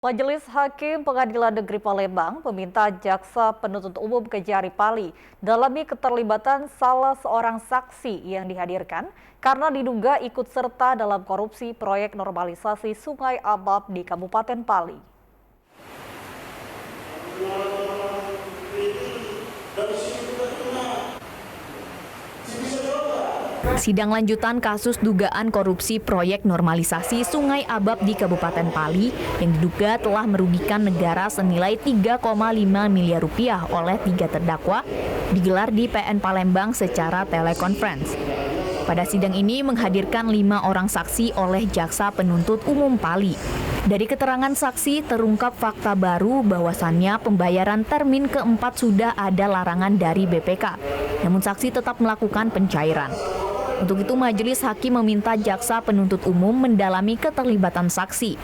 Majelis Hakim Pengadilan Negeri Palembang meminta Jaksa Penuntut Umum Kejari Pali dalami keterlibatan salah seorang saksi yang dihadirkan karena diduga ikut serta dalam korupsi proyek normalisasi Sungai Abab di Kabupaten Pali. Sidang lanjutan kasus dugaan korupsi proyek normalisasi Sungai Abab di Kabupaten Pali yang diduga telah merugikan negara senilai 3,5 miliar rupiah oleh 3 terdakwa digelar di PN Palembang secara telekonferensi. Pada sidang ini menghadirkan 5 orang saksi oleh Jaksa Penuntut Umum Pali. Dari keterangan saksi terungkap fakta baru bahwasannya pembayaran termin keempat sudah ada larangan dari BPK, namun saksi tetap melakukan pencairan. Untuk itu, Majelis Hakim meminta Jaksa Penuntut Umum mendalami keterlibatan saksi.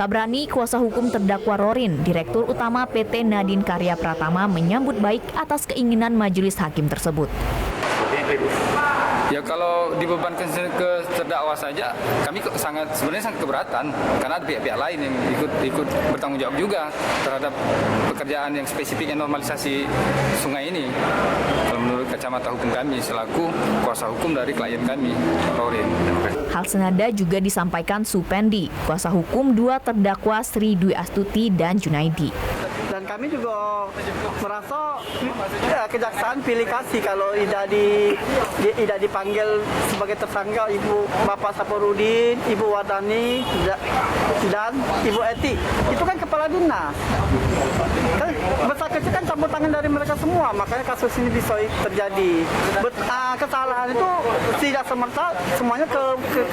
Tabrani, kuasa hukum terdakwa Rorin, Direktur Utama PT Nadine Karya Pratama menyambut baik atas keinginan Majelis Hakim tersebut. Ya kalau dibebankan ke terdakwa saja, kami sebenarnya sangat keberatan karena ada pihak-pihak lain yang ikut bertanggung jawab juga terhadap pekerjaan yang spesifik yang normalisasi sungai ini. Kalau menurut kacamata hukum kami selaku kuasa hukum dari klien kami, Rorin. Hal senada juga disampaikan Supendi, kuasa hukum 2 terdakwa Sri Dwi Astuti dan Junaidi. Dan kami juga merasa kejaksaan pilih kasih kalau tidak dipanggil sebagai tersangka Ibu Bapak Saparudin, Ibu Wardani, dan Ibu Eti. Itu kan kepala dinas. Kan besar kecil kan campur tangan dari mereka semua, makanya kasus ini bisa terjadi. Kesalahan itu tidak semerta semuanya ke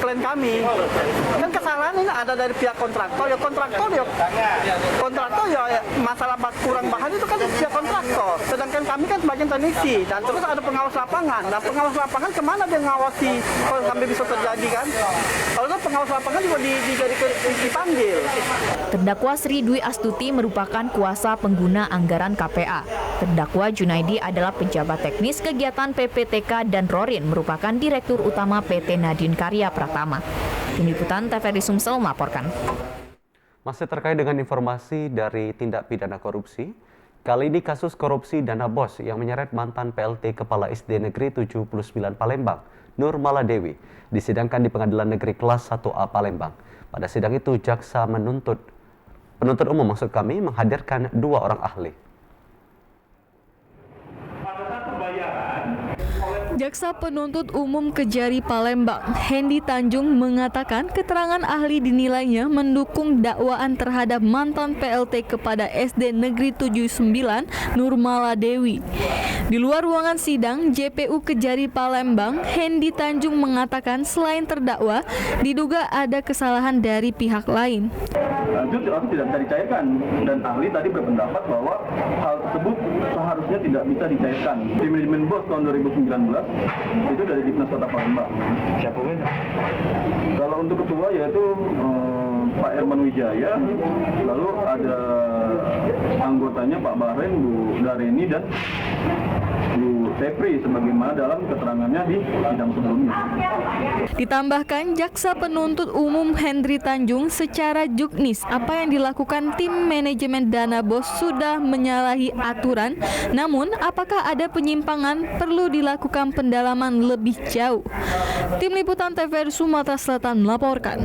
klien kami. Kan kesalahan ini ada dari pihak kontraktor ya masalah kurang bahan itu kan pihak kontraktor. Sedangkan kami kan bagian teknisi dan terus ada pengawas lapangan. Nah pengawas lapangan kemana dia ngawasi kalau sampai bisa terjadi kan? Kalau pengawas lapangan juga dipanggil. Terdakwa Sri Dwi Astuti merupakan kuasa pengguna anggaran KPA. Terdakwa Junaidi adalah pejabat teknis kegiatan PPTK dan Rorin merupakan Direktur Utama PT Nadine Karya Pratama. Tim Liputan TVRI Sumsel melaporkan. Masih terkait dengan informasi dari tindak pidana korupsi, kali ini kasus korupsi dana BOS yang menyeret mantan PLT Kepala SD Negeri 79 Palembang, Nur Maladewi, disidangkan di Pengadilan Negeri Kelas 1A Palembang. Pada sidang itu, Jaksa penuntut umum menghadirkan 2 orang ahli. Jaksa Penuntut Umum Kejari Palembang, Hendy Tanjung mengatakan keterangan ahli dinilainya mendukung dakwaan terhadap mantan PLT kepada SD Negeri 79 Nur Maladewi. Di luar ruangan sidang JPU Kejari Palembang, Hendy Tanjung mengatakan selain terdakwa, diduga ada kesalahan dari pihak lain. Lanjut tidak bisa dicairkan dan ahli tadi berpendapat bahwa hal tersebut seharusnya tidak bisa dicairkan. Di manajemen BOS tahun 2019 itu dari Dinas Kota Palembang. Siapa ini? Kalau untuk ketua yaitu Pak Herman Wijaya, lalu ada anggotanya Pak Bahren, Bu Dareni dan Bu Tepri sebagaimana dalam keterangannya di sidang sebelumnya. Ditambahkan Jaksa Penuntut Umum Hendy Tanjung secara juknis apa yang dilakukan tim manajemen dana BOS sudah menyalahi aturan, namun apakah ada penyimpangan perlu dilakukan pendalaman lebih jauh. Tim Liputan TVRI Sumatera Selatan melaporkan.